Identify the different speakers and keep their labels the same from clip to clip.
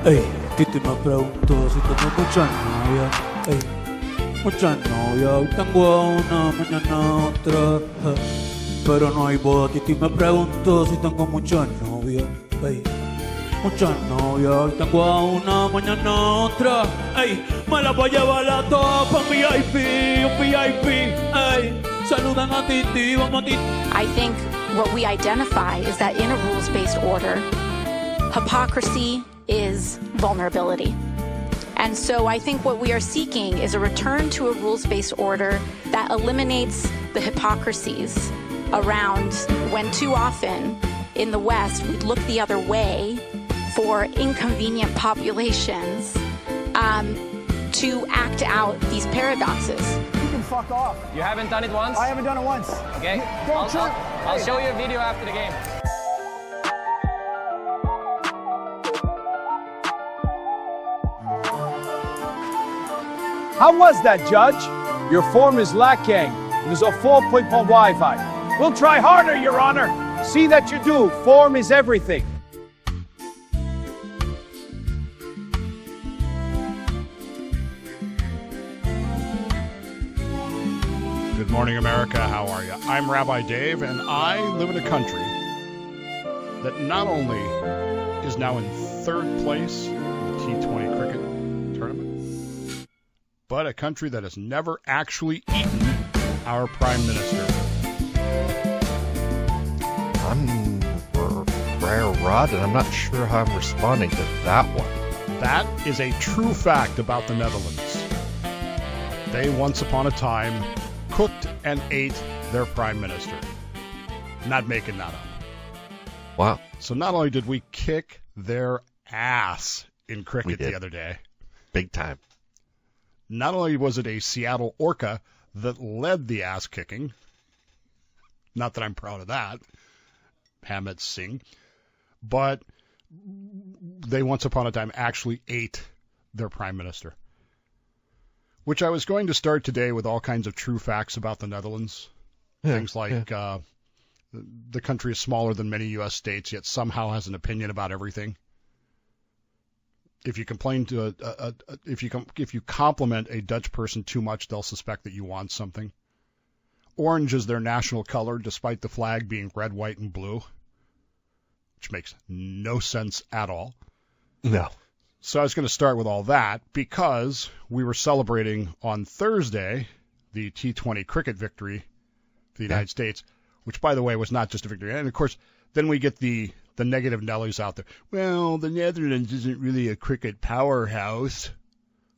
Speaker 1: Ey, Titi me preguntó si tengo muchas novias. Ey, muchas novias. Hoy tengo una, mañana otra. Pero no hay boda. Titi me preguntó si tengo muchas novias. Ey, muchas novias. Hoy tengo a una, mañana otra. Ey, me la voy a llevar a todas pa' un VIP. Ey, saludan a Titi, vamos a Titi.
Speaker 2: I think what we identify is that in a rules-based order, hypocrisy is vulnerability. And so I think what we are seeking is a return to a rules-based order that eliminates the hypocrisies around when too often in the West we look the other way for inconvenient populations to act out these paradoxes.
Speaker 3: You can fuck off.
Speaker 4: You haven't done it once?
Speaker 3: I haven't done it once.
Speaker 4: Okay. I'll show you a video after the game.
Speaker 5: How was that, Judge? Your form is lacking. There's a fault point on Wi-Fi. We'll try harder, Your Honor. See that you do. Form is everything.
Speaker 6: Good morning, America. How are you? I'm Rabbi Dave, and I live in a country that not only is now in third place in the T20 cricket tournament, but a country that has never actually eaten our prime minister.
Speaker 7: I'm Friar Rod, and I'm not sure how I'm responding to that one.
Speaker 6: That is a true fact about the Netherlands. They once upon a time cooked and ate their prime minister. Not making that up.
Speaker 7: Wow.
Speaker 6: So not only did we kick their ass in cricket the other day,
Speaker 7: big time.
Speaker 6: Not only was it a Seattle Orca that led the ass kicking, not that I'm proud of that, Hamid Singh, but they once upon a time actually ate their prime minister. Which I was going to start today with all kinds of true facts about the Netherlands. Things like the country is smaller than many U.S. states, yet somehow has an opinion about everything. If you complain to if you compliment a Dutch person too much, they'll suspect that you want something. Orange is their national color, despite the flag being red, white, and blue, which makes no sense at all.
Speaker 7: No.
Speaker 6: So I was going to start with all that because we were celebrating on Thursday the T20 cricket victory for the United States, which, by the way, was not just a victory. And, of course, then we get the negative Nellies out there. Well, the Netherlands isn't really a cricket powerhouse.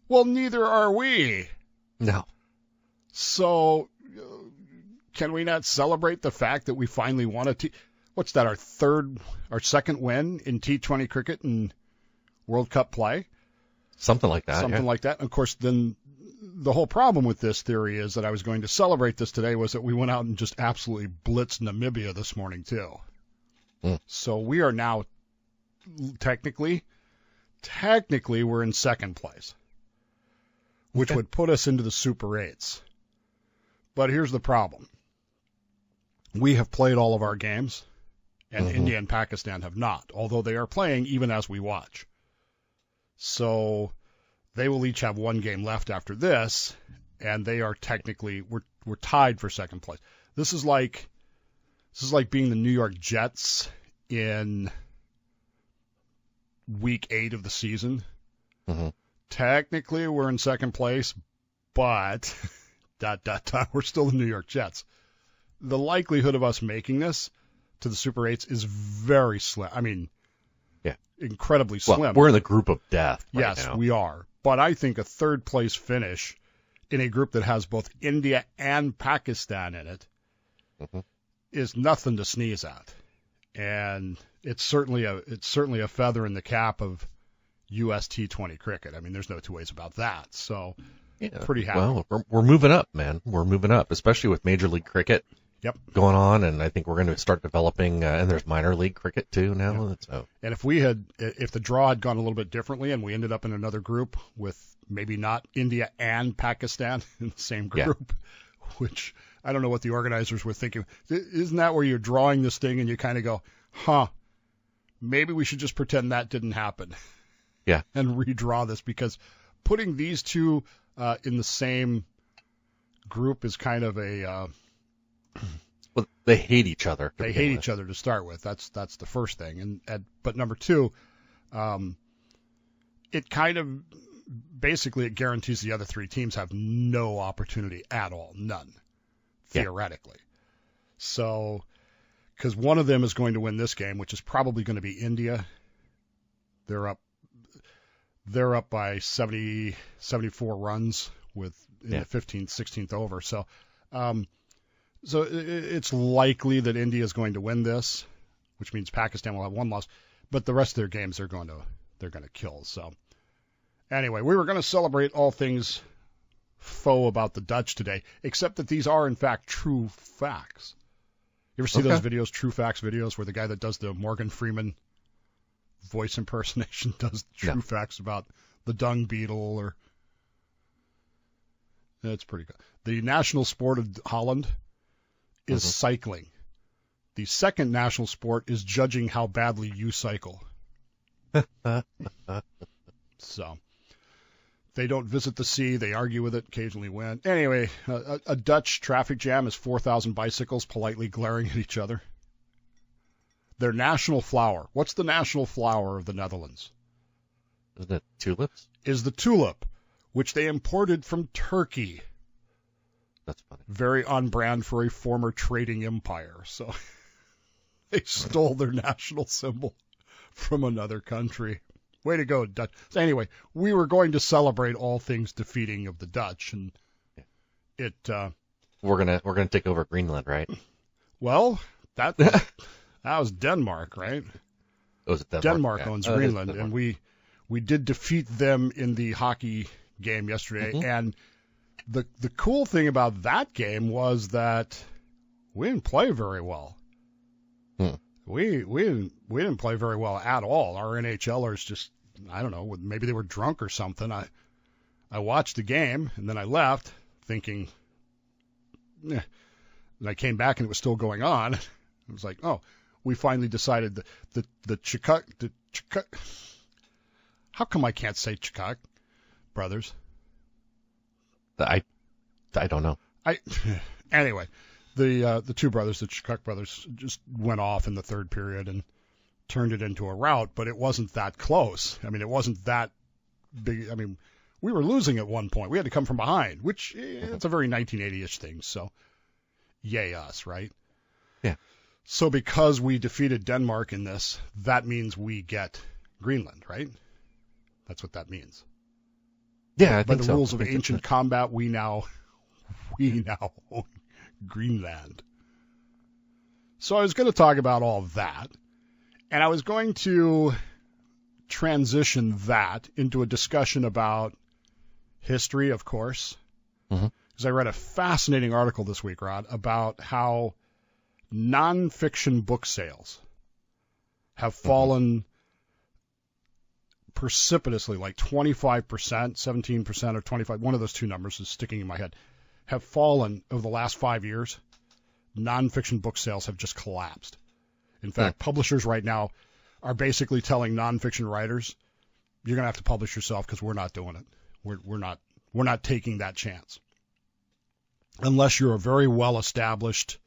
Speaker 6: Well, neither are we.
Speaker 7: No.
Speaker 6: So can we not celebrate the fact that we finally won what's that, our second win in T20 cricket and World Cup play?
Speaker 7: Something like that.
Speaker 6: Something like that. And of course, then the whole problem with this theory is that I was going to celebrate this today was that we went out and just absolutely blitzed Namibia this morning, too. So we are now technically we're in second place, which would put us into the Super 8s. But here's the problem. We have played all of our games, and India and Pakistan have not, although they are playing even as we watch. So they will each have one game left after this, and they are technically we're tied for second place. This is like being the New York Jets in week 8 of the season. Technically, we're in second place, but we're still the New York Jets. The likelihood of us making this to the Super 8s is very slim. I mean, incredibly slim.
Speaker 7: Well, we're in the group of death right
Speaker 6: Yes,
Speaker 7: now.
Speaker 6: we are. But I think a third place finish in a group that has both India and Pakistan in it is nothing to sneeze at. And it's certainly a feather in the cap of U.S. T20 cricket. I mean, there's no two ways about that. So pretty happy.
Speaker 7: Well, we're moving up, man. We're moving up, especially with Major League Cricket going on, and I think we're going to start developing, and there's minor league cricket too now.
Speaker 6: Yep.
Speaker 7: So.
Speaker 6: And if the draw had gone a little bit differently and we ended up in another group with maybe not India and Pakistan in the same group, which I don't know what the organizers were thinking. Isn't that where you're drawing this thing and you kind of go, maybe we should just pretend that didn't happen? and redraw this, because putting these two in the same group is kind of a
Speaker 7: well, they hate each other.
Speaker 6: They hate each other to start with. That's the first thing. But number two, it kind of basically it guarantees the other three teams have no opportunity at all, none, theoretically. So, because one of them is going to win this game, which is probably going to be India. They're up by 74 runs with in the 15th, 16th over. So, it's likely that India is going to win this, which means Pakistan will have one loss, but the rest of their games they're going to kill. So, anyway, we were going to celebrate all things faux about the Dutch today, except that these are in fact true facts. You ever see those videos, true facts videos, where the guy that does the Morgan Freeman voice impersonation does true facts about the dung beetle? Or that's pretty good. The national sport of Holland is cycling. The second national sport is judging how badly you cycle. So they don't visit the sea. They argue with it, occasionally win. Anyway, a Dutch traffic jam is 4,000 bicycles politely glaring at each other. Their national flower. What's the national flower of the Netherlands?
Speaker 7: Isn't it tulips?
Speaker 6: Is the tulip, which they imported from Turkey.
Speaker 7: That's funny.
Speaker 6: Very on brand for a former trading empire. So they stole their national symbol from another country. Way to go, Dutch. So anyway, we were going to celebrate all things defeating of the Dutch, and
Speaker 7: we're gonna take over Greenland, right?
Speaker 6: Well, that was Denmark, right?
Speaker 7: Was it Denmark?
Speaker 6: Denmark owns Greenland, and we did defeat them in the hockey game yesterday. And the cool thing about that game was that we didn't play very well. We didn't play very well at all. Our NHLers just, I don't know, maybe they were drunk or something. I watched the game and then I left thinking, and I came back and it was still going on. It was like, oh, we finally decided the Chukuk, how come I can't say Chukuk brothers?
Speaker 7: I don't know.
Speaker 6: Anyway. The two brothers, the Chukuk brothers, just went off in the third period and turned it into a rout, but it wasn't that close. I mean, it wasn't that big. I mean, we were losing at one point. We had to come from behind, which it's a very 1980-ish thing. So, yay us, right?
Speaker 7: Yeah.
Speaker 6: So because we defeated Denmark in this, that means we get Greenland, right? That's what that means.
Speaker 7: Yeah, I think so.
Speaker 6: By the rules of ancient combat, we now own Greenland. So I was going to talk about all of that, and I was going to transition that into a discussion about history, of course, because I read a fascinating article this week, Rod, about how nonfiction book sales have fallen precipitously, like 25%, 17% or 25%, one of those two numbers is sticking in my head, have fallen over the last 5 years. Nonfiction book sales have just collapsed. In fact, publishers right now are basically telling nonfiction writers, you're going to have to publish yourself because we're not doing it. We're not taking that chance. Unless you're a very well established,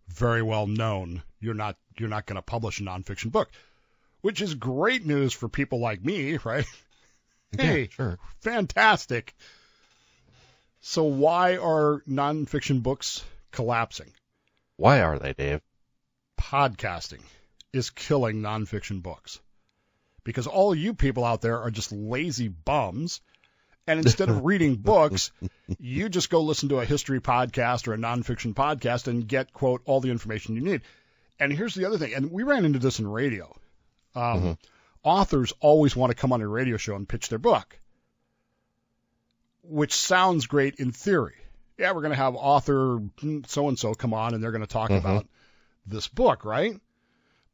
Speaker 6: very well known, you're not going to publish a nonfiction book, which is great news for people like me, right? Hey,
Speaker 7: sure.
Speaker 6: Fantastic. So why are nonfiction books collapsing?
Speaker 7: Why are they, Dave?
Speaker 6: Podcasting is killing nonfiction books. Because all you people out there are just lazy bums, and instead of reading books, you just go listen to a history podcast or a nonfiction podcast and get, quote, all the information you need. And here's the other thing, and we ran into this in radio. Authors always want to come on a radio show and pitch their book, which sounds great in theory. Yeah, we're going to have author so-and-so come on and they're going to talk about this book, right?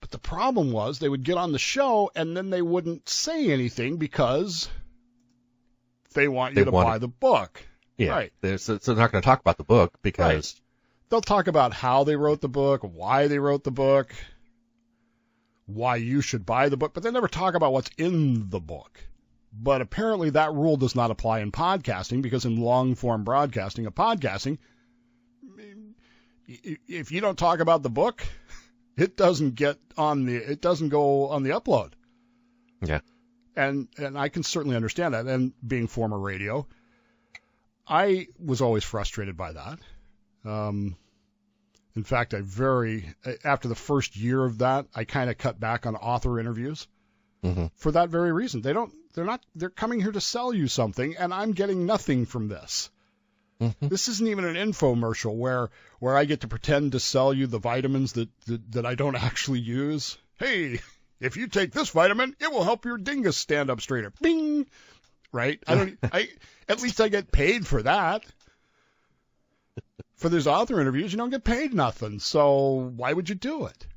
Speaker 6: But the problem was they would get on the show and then they wouldn't say anything because they want you to buy the book.
Speaker 7: Yeah,
Speaker 6: right.
Speaker 7: So they're not going to talk about the book because... Right.
Speaker 6: They'll talk about how they wrote the book, why they wrote the book, why you should buy the book, but they never talk about what's in the book. But apparently that rule does not apply in podcasting, because in long-form broadcasting, if you don't talk about the book, it doesn't go on the upload.
Speaker 7: Yeah.
Speaker 6: And I can certainly understand that. And being former radio, I was always frustrated by that. In fact, after the first year of that, I kind of cut back on author interviews for that very reason. They're coming here to sell you something, and I'm getting nothing from this. This isn't even an infomercial where I get to pretend to sell you the vitamins that I don't actually use. Hey, if you take this vitamin, it will help your dingus stand up straighter. Bing! Right? At least I get paid for that. For these author interviews, you don't get paid nothing. So why would you do it?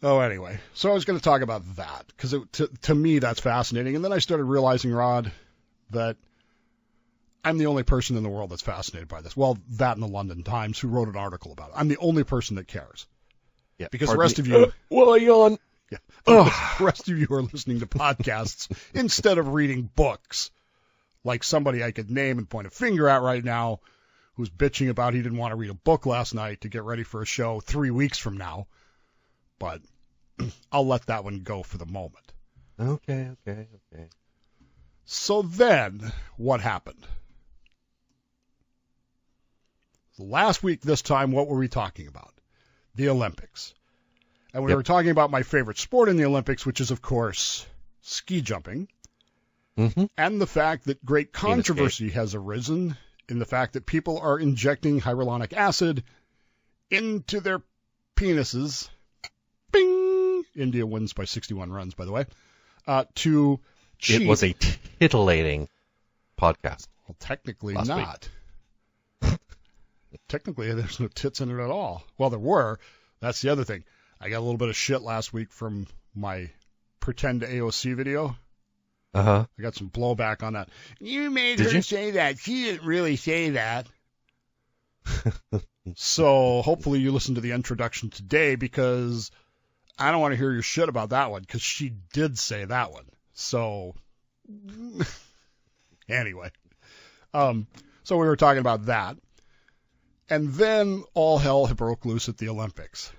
Speaker 6: Oh, anyway. So I was going to talk about that because to me that's fascinating. And then I started realizing, Rod, that I'm the only person in the world that's fascinated by this. Well, that and the London Times, who wrote an article about it. I'm the only person that cares.
Speaker 7: Yeah.
Speaker 6: Because the rest of you...
Speaker 7: Well, yawn.
Speaker 6: Yeah. The rest of you are listening to podcasts instead of reading books. Like somebody I could name and point a finger at right now who's bitching about he didn't want to read a book last night to get ready for a show 3 weeks from now. But I'll let that one go for the moment.
Speaker 7: Okay.
Speaker 6: So then, what happened? Last week, this time, what were we talking about? The Olympics. And we were talking about my favorite sport in the Olympics, which is, of course, ski jumping. And the fact that great controversy has arisen in the fact that people are injecting hyaluronic acid into their penises. Bing! India wins by 61 runs, by the way. To cheat.
Speaker 7: It was a titillating podcast.
Speaker 6: Well, technically
Speaker 7: last
Speaker 6: not. Technically, there's no tits in it at all. Well, there were. That's the other thing. I got a little bit of shit last week from my pretend AOC video. I got some blowback on that. You made her say that. She didn't really say that. So hopefully you listen to the introduction today, because I don't want to hear your shit about that one, because she did say that one. So anyway. So we were talking about that. And then all hell broke loose at the Olympics.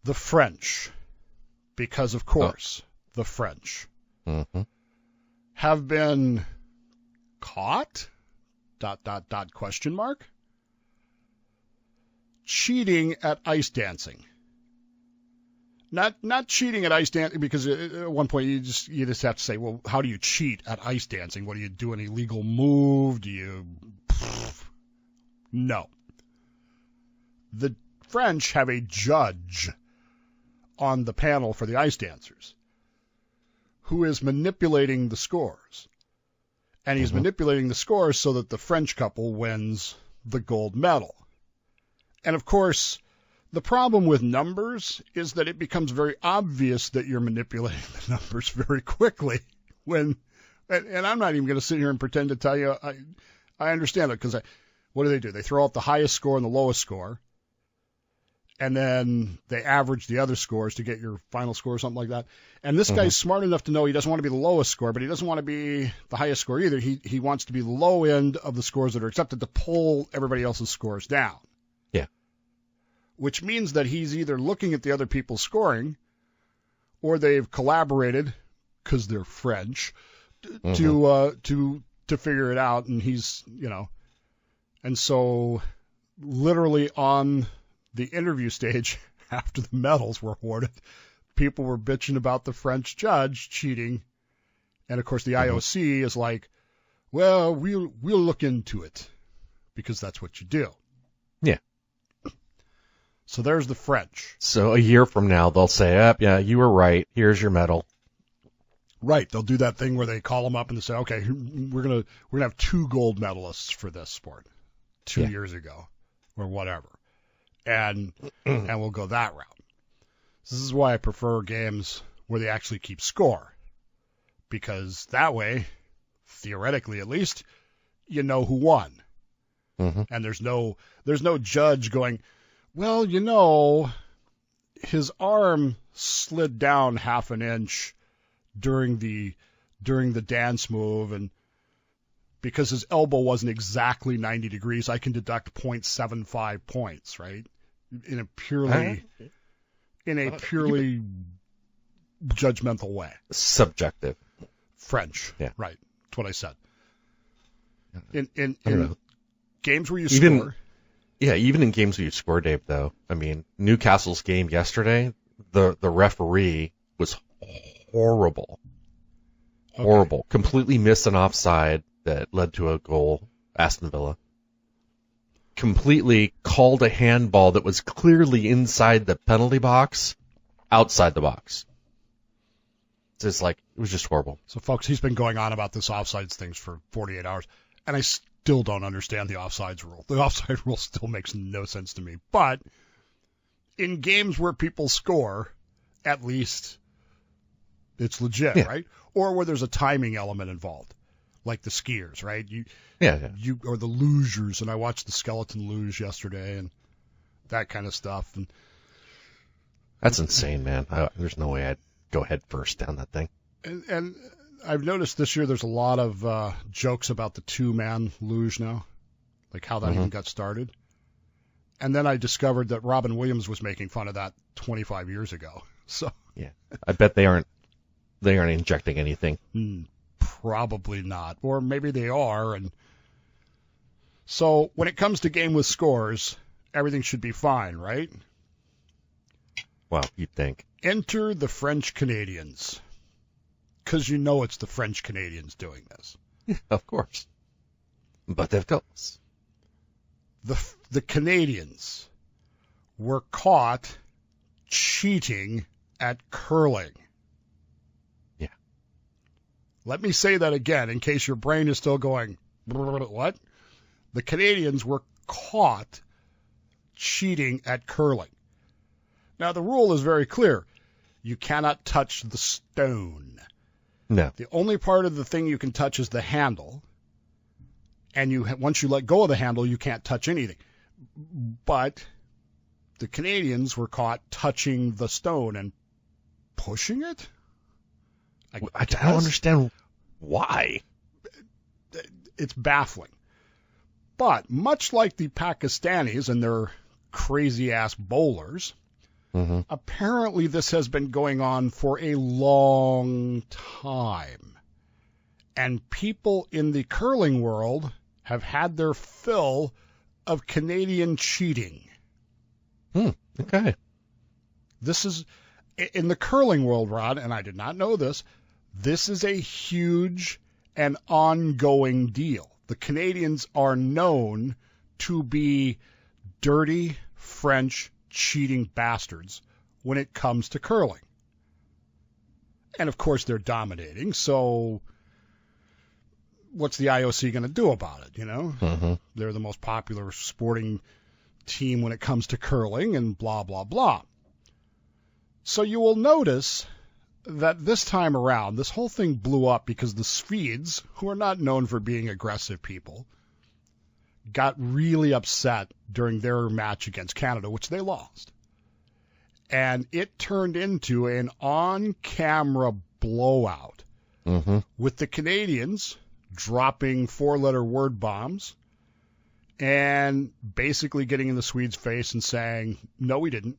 Speaker 6: The French, because of course, the French have been caught, ... question mark, cheating at ice dancing. Not cheating at ice dancing, because at one point you just have to say, well, how do you cheat at ice dancing? What do you do? An illegal move? Do you... No. The French have a judge on the panel for the ice dancers who is manipulating the scores. And he's manipulating the scores so that the French couple wins the gold medal. And of course, the problem with numbers is that it becomes very obvious that you're manipulating the numbers very quickly. And I'm not even going to sit here and pretend to tell you I understand it, because what do? They throw out the highest score and the lowest score, and then they average the other scores to get your final score or something like that. And this guy's smart enough to know he doesn't want to be the lowest score, but he doesn't want to be the highest score either. He wants to be the low end of the scores that are accepted to pull everybody else's scores down.
Speaker 7: Yeah.
Speaker 6: Which means that he's either looking at the other people's scoring, or they've collaborated, because they're French, to figure it out, and he's, and so literally on the interview stage after the medals were awarded, people were bitching about the French judge cheating, and of course the IOC is like, well, we'll look into it, because that's what you do.
Speaker 7: Yeah.
Speaker 6: So there's the French.
Speaker 7: So a year from now they'll say, yeah, you were right, here's your medal.
Speaker 6: Right, they'll do that thing where they call them up and they say, okay, we're gonna have 2 gold medalists for this sport 2 years ago, or whatever, and we'll go that route. This is why I prefer games where they actually keep score, because that way, theoretically at least, you know who won, and there's no judge going, well, his arm slid down half an inch during the dance move, and because his elbow wasn't exactly 90 degrees, I can deduct 0.75 points, right? In a purely judgmental way.
Speaker 7: Subjective.
Speaker 6: French.
Speaker 7: Yeah.
Speaker 6: Right. That's what I said. In
Speaker 7: know.
Speaker 6: games where you score.
Speaker 7: Yeah, even in games where you score, Dave, though. I mean, Newcastle's game yesterday, the referee was horrible.
Speaker 6: Okay.
Speaker 7: Horrible. Completely missed an offside that led to a goal, Aston Villa. Completely called a handball that was clearly inside the penalty box, outside the box. It's just like, it was just horrible.
Speaker 6: So, folks, he's been going on about this offsides things for 48 hours, and I still don't understand the offsides rule. The offside rule still makes no sense to me. But in games where people score, at least it's legit, right? Or where there's a timing element involved, like the skiers, right? You or the lugers, and I watched the skeleton luge yesterday, and that kind of stuff. And
Speaker 7: that's insane, man. There's no way I'd go head first down that thing.
Speaker 6: And I've noticed this year there's a lot of jokes about the two-man luge now, like how that even got started. And then I discovered that Robin Williams was making fun of that 25 years ago. So
Speaker 7: yeah, I bet they aren't injecting anything.
Speaker 6: Probably not, or maybe they are. And so when it comes to game with scores, everything should be fine, right?
Speaker 7: Well, you'd think.
Speaker 6: Enter the French Canadians, because you know it's the French Canadians doing this.
Speaker 7: Of course. But of course.
Speaker 6: The Canadians were caught cheating at curling.
Speaker 7: Yeah.
Speaker 6: Let me say that again in case your brain is still going, what? The Canadians were caught cheating at curling. Now, the rule is very clear. You cannot touch the stone.
Speaker 7: No.
Speaker 6: The only part of the thing you can touch is the handle. And once you let go of the handle, you can't touch anything. But the Canadians were caught touching the stone and pushing it?
Speaker 7: I don't understand why.
Speaker 6: It's baffling. But much like the Pakistanis and their crazy-ass bowlers, apparently this has been going on for a long time. And people in the curling world have had their fill of Canadian cheating.
Speaker 7: Okay.
Speaker 6: This is, in the curling world, Rod, and I did not know this is a huge and ongoing deal. The Canadians are known to be dirty French cheating bastards when it comes to curling. And, of course, they're dominating, so what's the IOC going to do about it, you know? They're the most popular sporting team when it comes to curling and blah, blah, blah. So you will notice that this time around, this whole thing blew up because the Swedes, who are not known for being aggressive people, got really upset during their match against Canada, which they lost. And it turned into an on-camera blowout with the Canadians dropping four-letter word bombs and basically getting in the Swedes' face and saying, no, we didn't.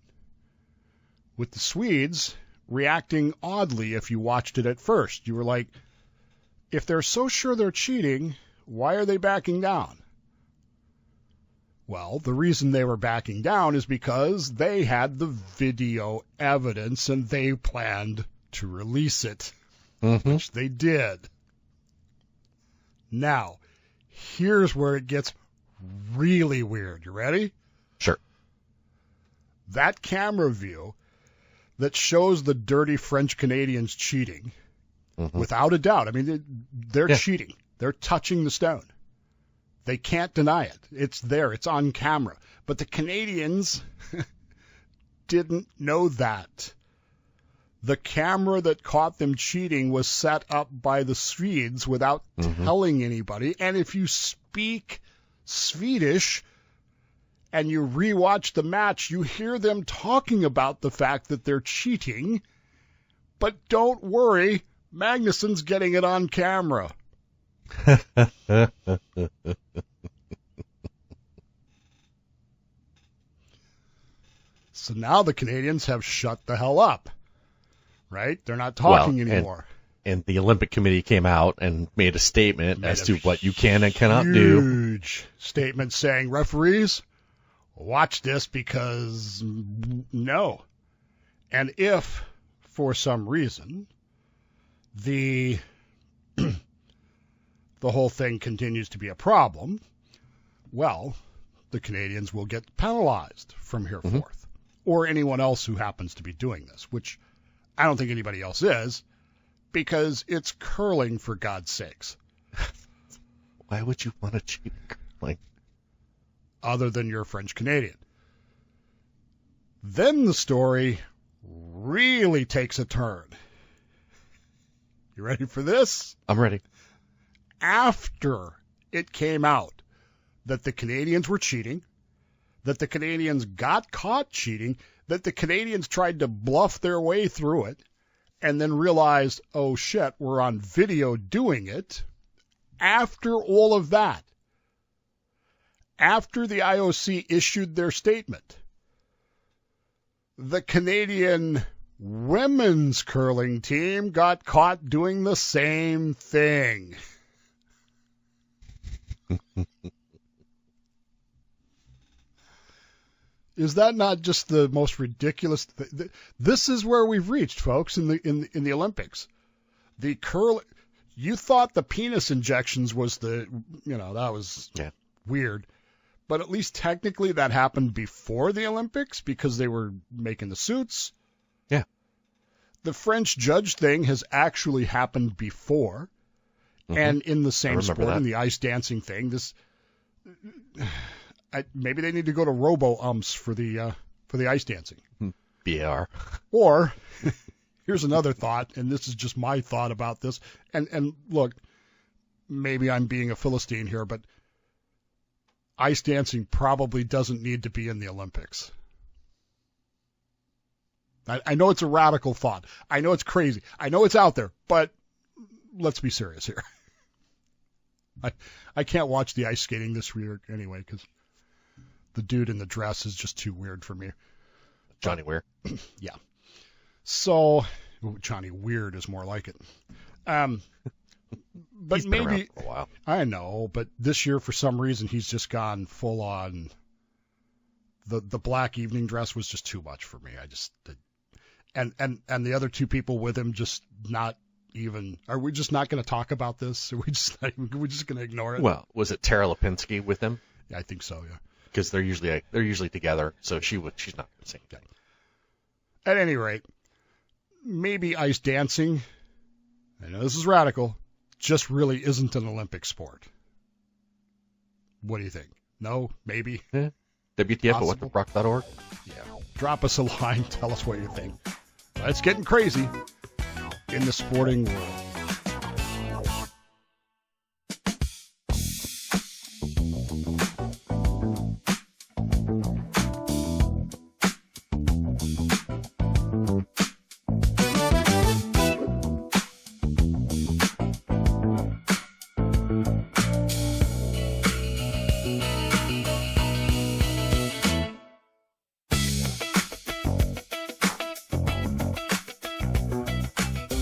Speaker 6: With the Swedes reacting oddly if you watched it at first. You were like, if they're so sure they're cheating, why are they backing down? Well, the reason they were backing down is because they had the video evidence and they planned to release it, which they did. Now, here's where it gets really weird. You ready?
Speaker 7: Sure.
Speaker 6: That camera view that shows the dirty French Canadians cheating, without a doubt. I mean, they're cheating. They're touching the stone. They can't deny it. It's there. It's on camera. But the Canadians didn't know that. The camera that caught them cheating was set up by the Swedes without telling anybody. And if you speak Swedish and you rewatch the match, you hear them talking about the fact that they're cheating. But don't worry, Magnuson's getting it on camera. So now the Canadians have shut the hell up, right? They're not talking anymore.
Speaker 7: And the Olympic Committee came out and made a statement as to what you can and cannot do.
Speaker 6: Huge statement saying, referees, watch this because no. And if, for some reason, the whole thing continues to be a problem, well, the Canadians will get penalized from here forth, or anyone else who happens to be doing this, which I don't think anybody else is, because it's curling, for God's sakes.
Speaker 7: Why would you want to cheat curling?
Speaker 6: Other than you're French Canadian. Then the story really takes a turn. You ready for this?
Speaker 7: I'm ready.
Speaker 6: After it came out that the Canadians were cheating, that the Canadians got caught cheating, that the Canadians tried to bluff their way through it, and then realized, oh shit, we're on video doing it. After all of that, after the IOC issued their statement, the Canadian women's curling team got caught doing the same thing. Is that not just the most ridiculous? This is where we've reached, folks, in the Olympics. The curl. You thought the penis injections was that was weird, but at least technically that happened before the Olympics because they were making the suits.
Speaker 7: Yeah.
Speaker 6: The French judge thing has actually happened before, and in the same sport, in the ice dancing thing, maybe they need to go to robo-umps for the ice dancing.
Speaker 7: BAR.
Speaker 6: Or, here's another thought, and this is just my thought about this. And look, maybe I'm being a Philistine here, but ice dancing probably doesn't need to be in the Olympics. I know it's a radical thought. I know it's crazy. I know it's out there, but let's be serious here. I can't watch the ice skating this year anyway because the dude in the dress is just too weird for me.
Speaker 7: Johnny Weir.
Speaker 6: Yeah. So Johnny Weird is more like it. But
Speaker 7: He's been
Speaker 6: maybe
Speaker 7: around for a while.
Speaker 6: I know, but this year for some reason he's just gone full on. The black evening dress was just too much for me. And the other two people with him just not even. Are we just not going to talk about this? Are we just going to ignore it?
Speaker 7: Well, was it Tara Lipinski with him?
Speaker 6: Yeah, I think so. Yeah.
Speaker 7: Because they're usually together, so she's not going to sing.
Speaker 6: Okay. At any rate, maybe ice dancing, I know this is radical, just really isn't an Olympic sport. What do you think? No? Maybe?
Speaker 7: Yeah. WTF at rock.org?
Speaker 6: Yeah. Drop us a line. Tell us what you think. But it's getting crazy in the sporting world.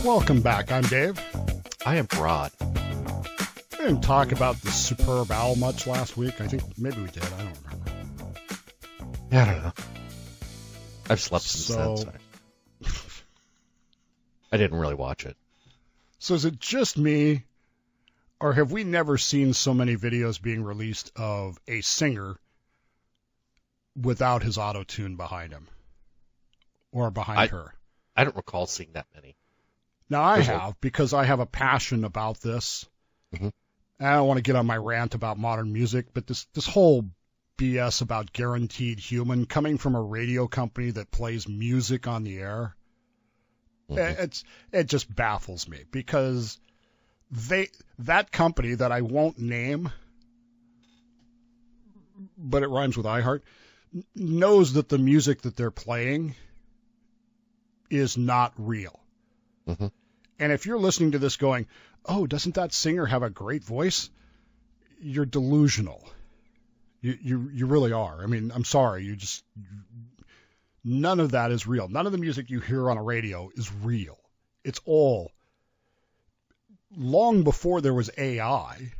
Speaker 6: Welcome back. I'm Dave.
Speaker 7: I am Rod.
Speaker 6: We didn't talk about the superb owl much last week. I think maybe we did. I don't remember.
Speaker 7: Yeah, I don't know. I've slept since then. So I didn't really watch it.
Speaker 6: So is it just me, or have we never seen so many videos being released of a singer without his auto-tune behind him or behind her?
Speaker 7: I don't recall seeing that many.
Speaker 6: Now, I have, because I have a passion about this. Mm-hmm. I don't want to get on my rant about modern music, but this whole BS about guaranteed human coming from a radio company that plays music on the air, it just baffles me, because that company that I won't name but it rhymes with iHeart, knows that the music that they're playing is not real.
Speaker 7: Mm-hmm.
Speaker 6: And if you're listening to this going, oh, doesn't that singer have a great voice? You're delusional. You really are. I mean, I'm sorry. None of that is real. None of the music you hear on a radio is real. It's all long before there was AI.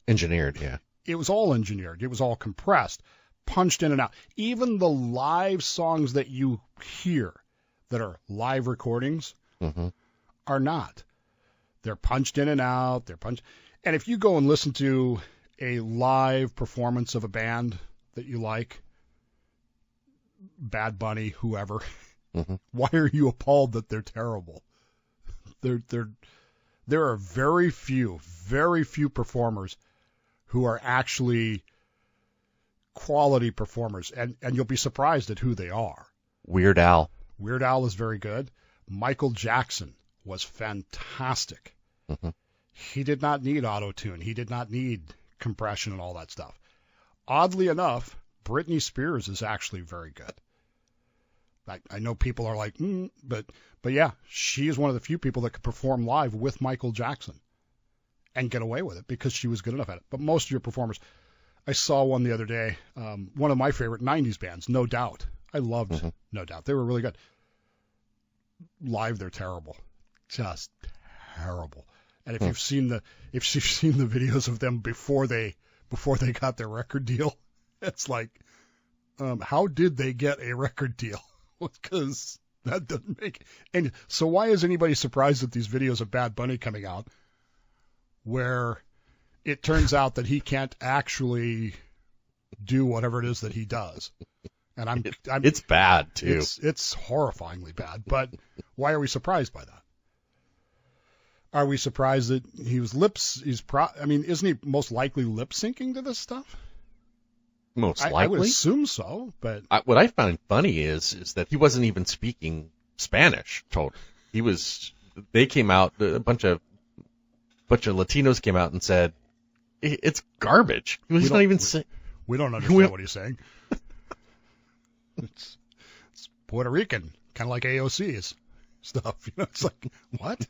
Speaker 7: Engineered, yeah.
Speaker 6: It was all engineered. It was all compressed, punched in and out. Even the live songs that you hear that are live recordings
Speaker 7: Mm-hmm.
Speaker 6: are not. They're punched in and out. And if you go and listen to a live performance of a band that you like, Bad Bunny, whoever,
Speaker 7: Mm-hmm.
Speaker 6: why are you appalled that they're terrible? There are very few performers who are actually quality performers, and you'll be surprised at who they are.
Speaker 7: Weird Al.
Speaker 6: Weird Al is very good. Michael Jackson was fantastic.
Speaker 7: Mm-hmm.
Speaker 6: He did not need auto-tune. He did not need compression and all that stuff. Oddly enough, Britney Spears is actually very good. I know people are like, but yeah, she is one of the few people that could perform live with Michael Jackson and get away with it because she was good enough at it. But most of your performers, I saw one the other day, one of my favorite 90s bands, No Doubt. I loved
Speaker 7: Mm-hmm.
Speaker 6: No Doubt. They were really good. Live, they're terrible. Just terrible. And if you've seen the videos of them before they got their record deal, it's like, how did they get a record deal? Because that doesn't make any. So why is anybody surprised at these videos of Bad Bunny coming out where it turns out that he can't actually do whatever it is that he does? And
Speaker 7: it's bad too.
Speaker 6: It's horrifyingly bad. But why are we surprised by that? Are we surprised that he was isn't he most likely lip syncing to this stuff?
Speaker 7: Most likely.
Speaker 6: I would assume so, but
Speaker 7: What I found funny is that he wasn't even speaking Spanish. They came out, a bunch of Latinos came out and said, it's garbage. He's not even saying.
Speaker 6: We don't understand what he's saying. It's Puerto Rican, kind of like AOC's stuff. It's like, what?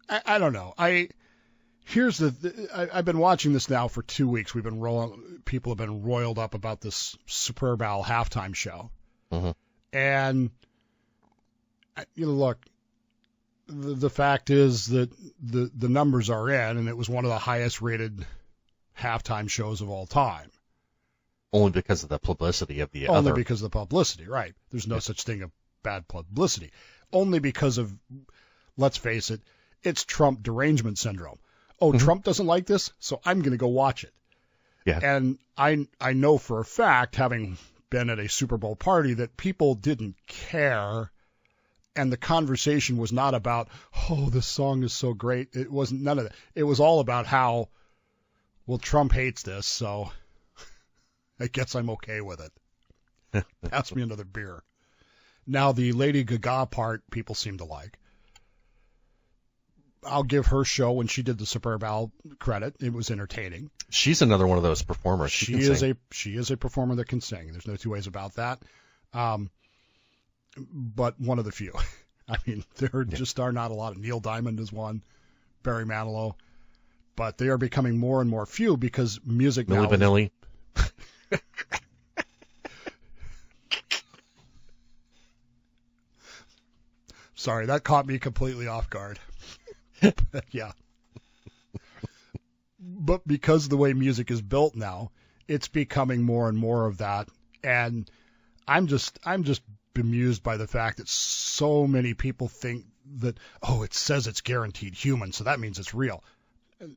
Speaker 6: I don't know. I've been watching this now for 2 weeks. People have been roiled up about this Super Bowl halftime show.
Speaker 7: Mm-hmm.
Speaker 6: And, look, the fact is that the numbers are in, and it was one of the highest rated halftime shows of all time.
Speaker 7: Only because of the publicity of the other.
Speaker 6: Only because of the publicity, right. There's no such thing as bad publicity. Only because of, let's face it, it's Trump derangement syndrome. Oh,
Speaker 7: Mm-hmm.
Speaker 6: Trump doesn't like this, so I'm going to go watch it.
Speaker 7: Yeah.
Speaker 6: And I know for a fact, having been at a Super Bowl party, that people didn't care, and the conversation was not about, oh, this song is so great. It wasn't none of that. It was all about how, well, Trump hates this, so I guess I'm okay with it. Pass me another beer. Now, the Lady Gaga part, people seem to like. I'll give her show when she did the Super Bowl credit. It was entertaining.
Speaker 7: She's another one of those performers.
Speaker 6: She is a performer that can sing. There's no two ways about that. But one of the few. I mean, there just are not a lot. Neil Diamond is one, Barry Manilow, but they are becoming more and more few because music
Speaker 7: Milli
Speaker 6: now.
Speaker 7: Vanilli.
Speaker 6: Sorry, that caught me completely off guard. Yeah. But because of the way music is built now, it's becoming more and more of that. And I'm just bemused by the fact that so many people think that, oh, it says it's guaranteed human, so that means it's real.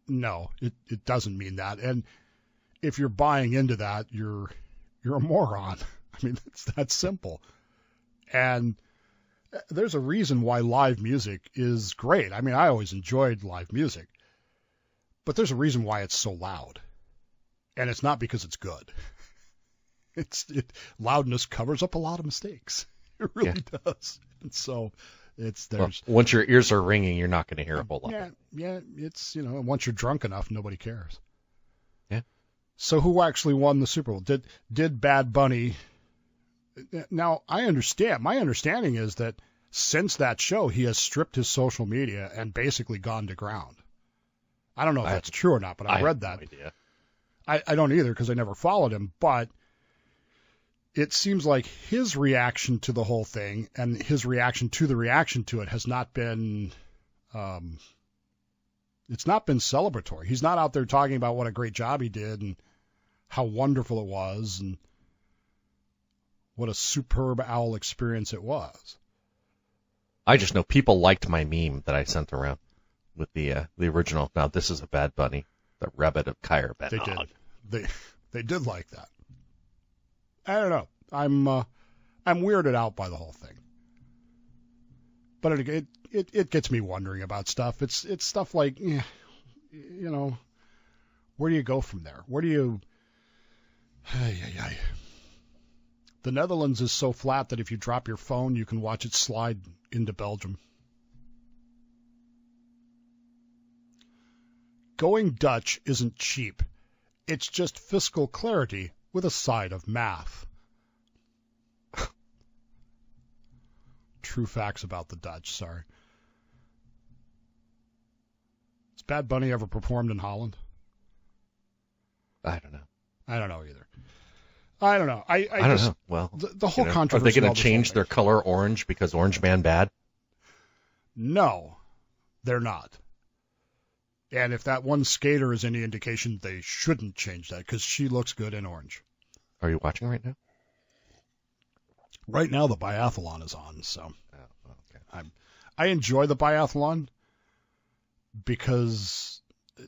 Speaker 6: No, it doesn't mean that. And if you're buying into that, you're a moron. I mean, it's that simple. And there's a reason why live music is great. I mean, I always enjoyed live music, but there's a reason why it's so loud, and it's not because it's good. Loudness covers up a lot of mistakes. It really does. And so
Speaker 7: once your ears are ringing, you're not going to hear a whole lot.
Speaker 6: Yeah. It's once you're drunk enough, nobody cares.
Speaker 7: Yeah.
Speaker 6: So who actually won the Super Bowl? Did Bad Bunny? Now, I understand. My understanding is that since that show, he has stripped his social media and basically gone to ground. I don't know if that's true or not, but I read that.
Speaker 7: No idea.
Speaker 6: I don't either because I never followed him, but it seems like his reaction to the whole thing and his reaction to the reaction to it has not been, it's not been celebratory. He's not out there talking about what a great job he did and how wonderful it was and what a superb owl experience it was.
Speaker 7: I just know people liked my meme that I sent around with the original. Now this is a Bad Bunny, the Rabbit of Kyr.
Speaker 6: They did. They did like that. I don't know. I'm weirded out by the whole thing. But it gets me wondering about stuff. It's stuff like, where do you go from there? Where do you? The Netherlands is so flat that if you drop your phone, you can watch it slide into Belgium. Going Dutch isn't cheap. It's just fiscal clarity with a side of math. True facts about the Dutch, sorry. Has Bad Bunny ever performed in Holland?
Speaker 7: I don't know.
Speaker 6: I don't know either. I don't know. I
Speaker 7: don't know. Well,
Speaker 6: the whole controversy.
Speaker 7: Are they going to change their color orange because Orange Man bad?
Speaker 6: No, they're not. And if that one skater is any indication, they shouldn't change that because she looks good in orange.
Speaker 7: Are you watching right now?
Speaker 6: Right now, the biathlon is on, so
Speaker 7: okay.
Speaker 6: I enjoy the biathlon because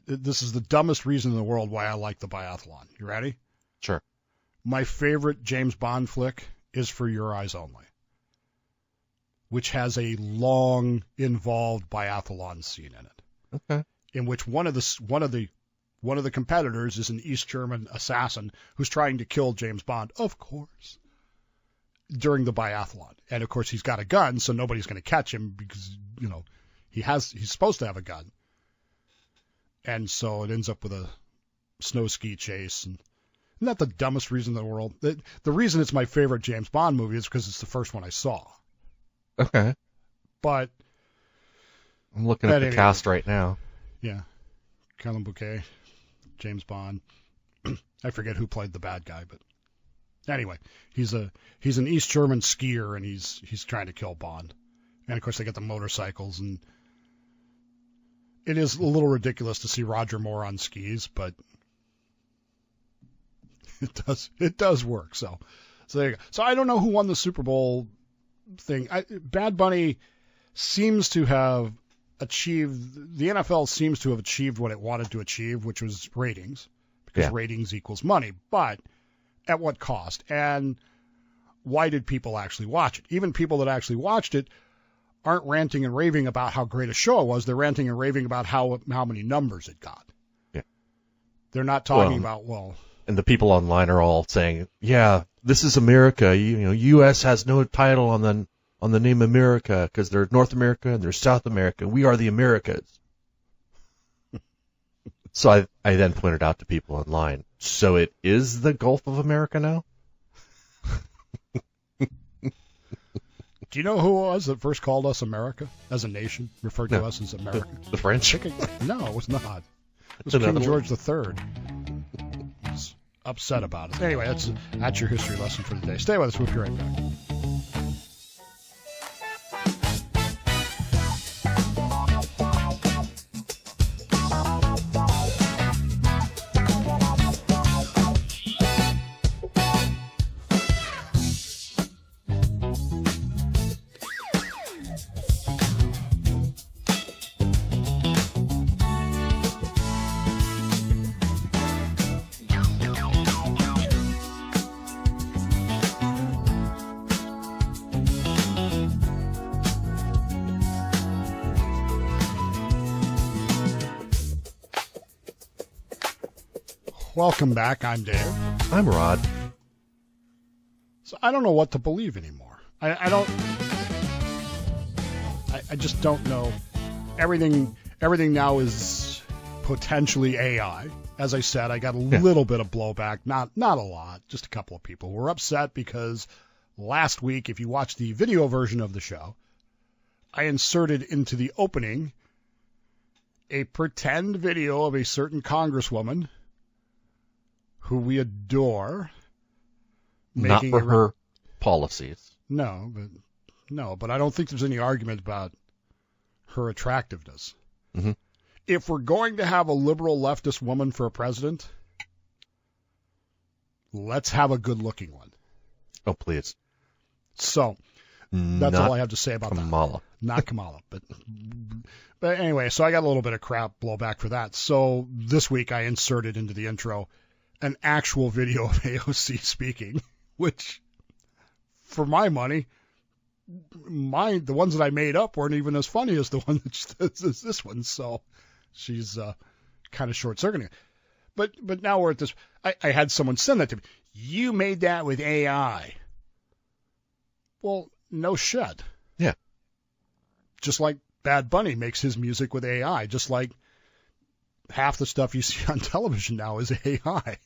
Speaker 6: this is the dumbest reason in the world why I like the biathlon. You ready?
Speaker 7: Sure.
Speaker 6: My favorite James Bond flick is For Your Eyes Only, which has a long, involved biathlon scene in it.
Speaker 7: Okay.
Speaker 6: In which one of the competitors is an East German assassin who's trying to kill James Bond, of course, during the biathlon. And of course he's got a gun, so nobody's going to catch him because, he's supposed to have a gun. And so it ends up with a snow ski chase. And isn't that the dumbest reason in the world? The reason it's my favorite James Bond movie is because it's the first one I saw.
Speaker 7: Okay.
Speaker 6: But
Speaker 7: I'm looking at the cast right now.
Speaker 6: Yeah. Kellen Bouquet, James Bond. I forget who played the bad guy, but anyway, he's an East German skier and he's trying to kill Bond. And of course they get the motorcycles, and it is a little ridiculous to see Roger Moore on skis, but it does work. So there you go. So I don't know who won the Super Bowl thing. Bad Bunny seems to have achieved, the NFL seems to have achieved what it wanted to achieve, which was ratings, because ratings equals money. But at what cost? And why did people actually watch it? Even people that actually watched it aren't ranting and raving about how great a show it was. They're ranting and raving about how many numbers it got. Yeah. They're not talking about,
Speaker 7: and the people online are all saying, yeah, this is America. U.S. has no title on the name America because there's North America and there's South America. We are the Americas. So I then pointed out to people online, so it is the Gulf of America now?
Speaker 6: Do you know who it was that first called us America as a nation, referred to us as America?
Speaker 7: The French?
Speaker 6: No, it was not. It was King George III. He was upset about it. Anyway, that's your history lesson for today. Stay with us. We'll be right back. Welcome back. I'm Dave.
Speaker 7: I'm Rod.
Speaker 6: So I don't know what to believe anymore. I just don't know. Everything now is potentially AI. As I said, I got a little bit of blowback, not a lot, just a couple of people who were upset because last week, if you watch the video version of the show, I inserted into the opening a pretend video of a certain congresswoman who we adore.
Speaker 7: Not for her policies.
Speaker 6: No, but I don't think there's any argument about her attractiveness.
Speaker 7: Mm-hmm.
Speaker 6: If we're going to have a liberal leftist woman for a president, let's have a good-looking one.
Speaker 7: Oh, please.
Speaker 6: So that's all I have to say about
Speaker 7: Kamala.
Speaker 6: that. Not Kamala. But anyway, so I got a little bit of crap blowback for that. So this week I inserted into the intro an actual video of AOC speaking, which, for my money, the ones that I made up weren't even as funny as the one as this one. So she's kind of short-circuiting. But now we're at this. I had someone send that to me. You made that with AI. Well, no shit.
Speaker 7: Yeah.
Speaker 6: Just like Bad Bunny makes his music with AI, just like half the stuff you see on television now is AI.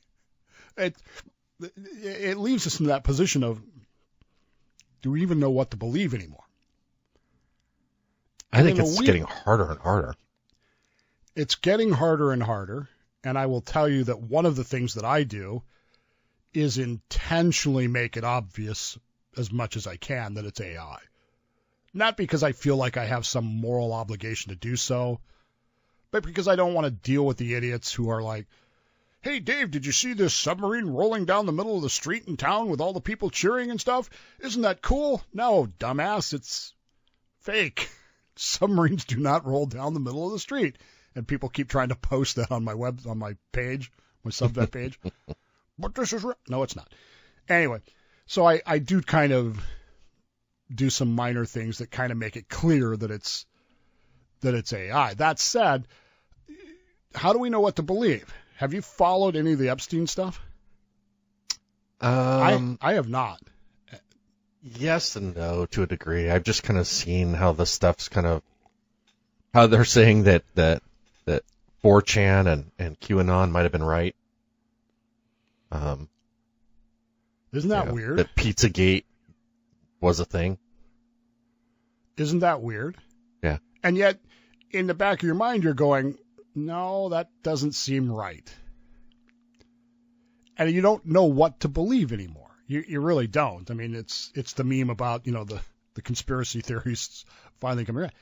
Speaker 6: It leaves us in that position of, do we even know what to believe anymore?
Speaker 7: I think it's getting harder and harder.
Speaker 6: It's getting harder and harder, and I will tell you that one of the things that I do is intentionally make it obvious as much as I can that it's AI. Not because I feel like I have some moral obligation to do so, but because I don't want to deal with the idiots who are like, hey, Dave, did you see this submarine rolling down the middle of the street in town with all the people cheering and stuff? Isn't that cool? No, dumbass, it's fake. Submarines do not roll down the middle of the street. And people keep trying to post that on my page, my Substack page. But this is real. No, it's not. Anyway, so I do kind of do some minor things that kind of make it clear that it's AI. That said, how do we know what to believe? Have you followed any of the Epstein stuff? I have not.
Speaker 7: Yes and no to a degree. I've just kind of seen how the stuff's kind of, how they're saying that 4chan and QAnon might have been right.
Speaker 6: Isn't that weird?
Speaker 7: That Pizzagate was a thing.
Speaker 6: Isn't that weird?
Speaker 7: Yeah.
Speaker 6: And yet, in the back of your mind, you're going, no, that doesn't seem right. And you don't know what to believe anymore. You really don't. I mean, it's the meme about, the conspiracy theories finally coming around.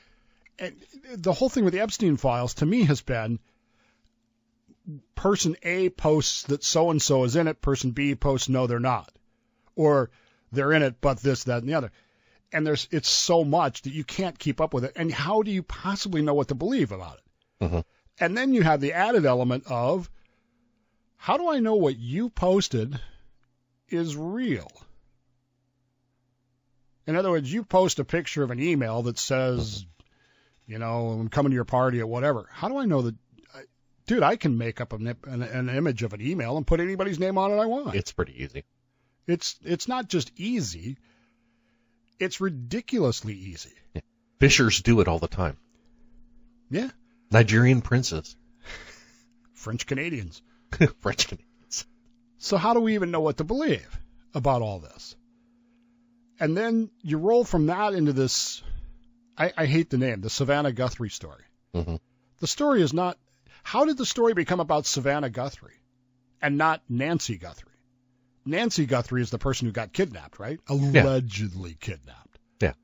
Speaker 6: And the whole thing with the Epstein files, to me, has been person A posts that so-and-so is in it, person B posts no, they're not. Or they're in it, but this, that, and the other. And it's so much that you can't keep up with it. And how do you possibly know what to believe about it?
Speaker 7: Mm-hmm.
Speaker 6: And then you have the added element of, how do I know what you posted is real? In other words, you post a picture of an email that says, I'm coming to your party or whatever. How do I know that? Dude, I can make up an image of an email and put anybody's name on it I want.
Speaker 7: It's pretty easy.
Speaker 6: It's not just easy. It's ridiculously easy.
Speaker 7: Yeah. Fishers do it all the time.
Speaker 6: Yeah.
Speaker 7: Nigerian princes.
Speaker 6: French Canadians.
Speaker 7: French Canadians.
Speaker 6: So how do we even know what to believe about all this? And then you roll from that into this, I hate the name, the Savannah Guthrie story.
Speaker 7: Mm-hmm.
Speaker 6: The story is not, how did the story become about Savannah Guthrie and not Nancy Guthrie? Nancy Guthrie is the person who got kidnapped, right? Allegedly kidnapped.
Speaker 7: Yeah.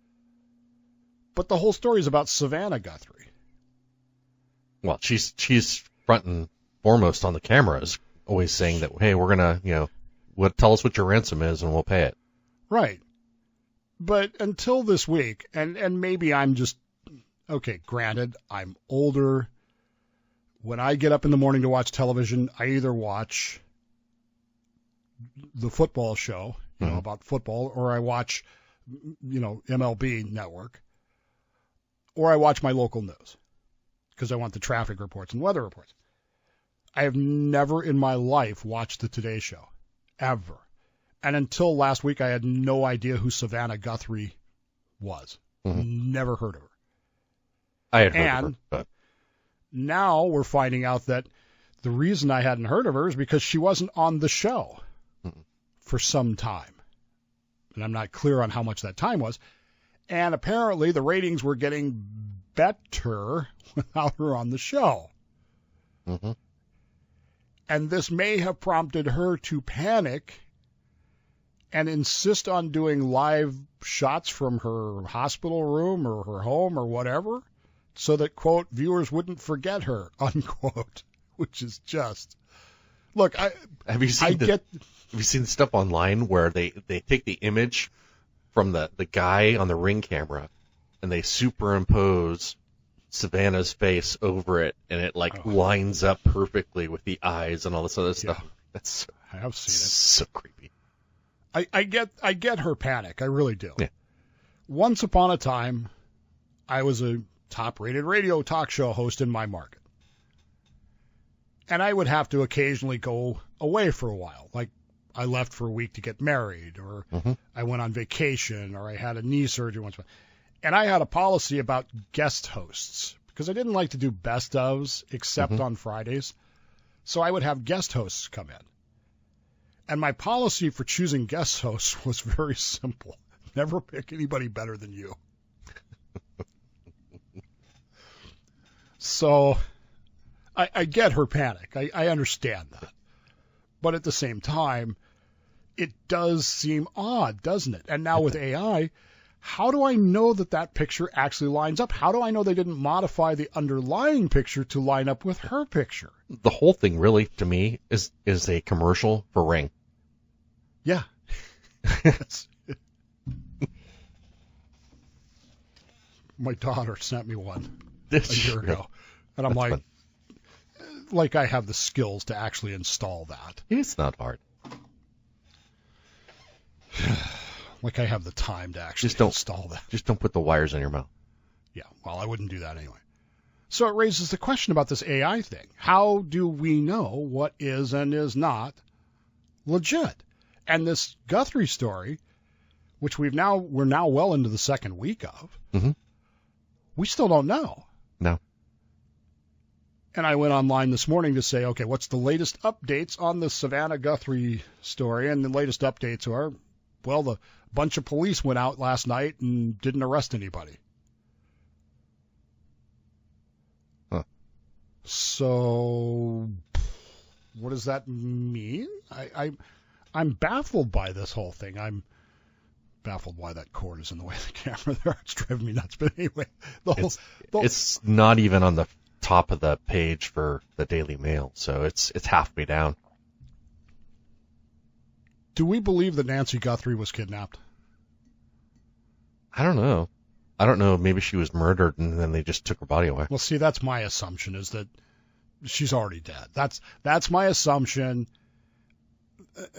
Speaker 6: But the whole story is about Savannah Guthrie.
Speaker 7: Well, she's front and foremost on the cameras, always saying that, hey, we're going to, tell us what your ransom is and we'll pay it.
Speaker 6: Right. But until this week, and maybe I'm just, okay, granted, I'm older. When I get up in the morning to watch television, I either watch the football show, about football, or I watch, MLB Network, or I watch my local news because I want the traffic reports and weather reports. I have never in my life watched the Today Show, ever. And until last week, I had no idea who Savannah Guthrie was. Mm-hmm. Never heard of her.
Speaker 7: I had heard of her, but
Speaker 6: Now we're finding out that the reason I hadn't heard of her is because she wasn't on the show for some time. And I'm not clear on how much that time was. And apparently the ratings were getting better without her on the show.
Speaker 7: Mm-hmm.
Speaker 6: And this may have prompted her to panic and insist on doing live shots from her hospital room or her home or whatever so that, quote, viewers wouldn't forget her, unquote, which is just... Look,
Speaker 7: have you seen the stuff online where they take the image from the guy on the Ring camera and they superimpose Savannah's face over it, and it lines up perfectly with the eyes and all this other stuff. That's
Speaker 6: I have seen it.
Speaker 7: So creepy.
Speaker 6: I get her panic. I really do.
Speaker 7: Yeah.
Speaker 6: Once upon a time, I was a top-rated radio talk show host in my market. And I would have to occasionally go away for a while. Like, I left for a week to get married, or I went on vacation, or I had a knee surgery once. And I had a policy about guest hosts, because I didn't like to do best ofs except on Fridays. So I would have guest hosts come in. And my policy for choosing guest hosts was very simple. Never pick anybody better than you. So I get her panic. I understand that. But at the same time, it does seem odd, doesn't it? And now with AI, how do I know that picture actually lines up? How do I know they didn't modify the underlying picture to line up with her picture?
Speaker 7: The whole thing really, to me, is a commercial for Ring.
Speaker 6: Yeah. My daughter sent me one a year ago. And I'm like I have the skills to actually install that.
Speaker 7: It's not hard.
Speaker 6: Like I have the time to actually install that.
Speaker 7: Just don't put the wires in your mouth.
Speaker 6: Yeah, well, I wouldn't do that anyway. So it raises the question about this AI thing. How do we know what is and is not legit? And this Guthrie story, which we're now well into the second week of, we still don't know.
Speaker 7: No.
Speaker 6: And I went online this morning to say, okay, what's the latest updates on the Savannah Guthrie story? And the latest updates are, well, the bunch of police went out last night and didn't arrest anybody.
Speaker 7: Huh.
Speaker 6: So what does that mean? I'm baffled by this whole thing. I'm baffled why that cord is in the way of the camera there. It's driving me nuts. But anyway,
Speaker 7: it's not even on the top of the page for the Daily Mail, so it's halfway down.
Speaker 6: Do we believe that Nancy Guthrie was kidnapped?
Speaker 7: I don't know. Maybe she was murdered and then they just took her body away.
Speaker 6: Well, see, that's my assumption, is that she's already dead. That's my assumption.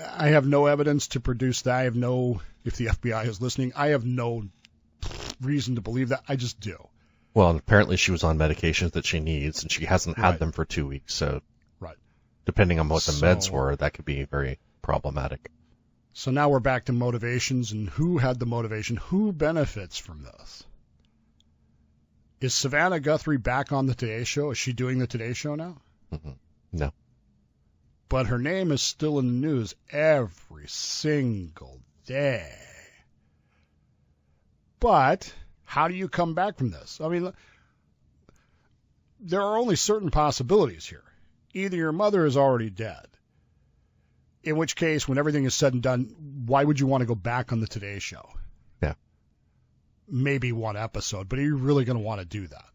Speaker 6: I have no evidence to produce that. If the FBI is listening, I have no reason to believe that. I just do.
Speaker 7: Well, and apparently she was on medications that she needs, and she hasn't had them for 2 weeks, so depending on what the meds were, that could be very problematic.
Speaker 6: So now we're back to motivations, and who had the motivation? Who benefits from this? Is Savannah Guthrie back on the Today Show? Is she doing the Today Show now?
Speaker 7: No.
Speaker 6: But her name is still in the news every single day. But how do you come back from this? I mean, there are only certain possibilities here. Either your mother is already dead, in which case, when everything is said and done, why would you want to go back on the Today Show?
Speaker 7: Yeah.
Speaker 6: Maybe one episode, but are you really going to want to do that?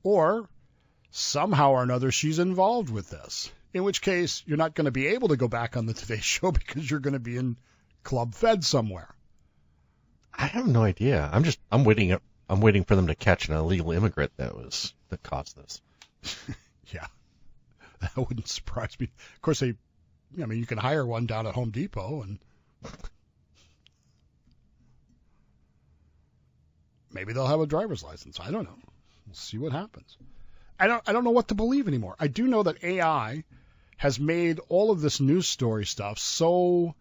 Speaker 6: Or somehow or another she's involved with this, in which case you're not going to be able to go back on the Today Show because you're going to be in Club Fed somewhere.
Speaker 7: I have no idea. I'm waiting for them to catch an illegal immigrant that caused this.
Speaker 6: Yeah. That wouldn't surprise me. Of course, you can hire one down at Home Depot and maybe they'll have a driver's license. I don't know. We'll see what happens. I don't know what to believe anymore. I do know that AI has made all of this news story stuff so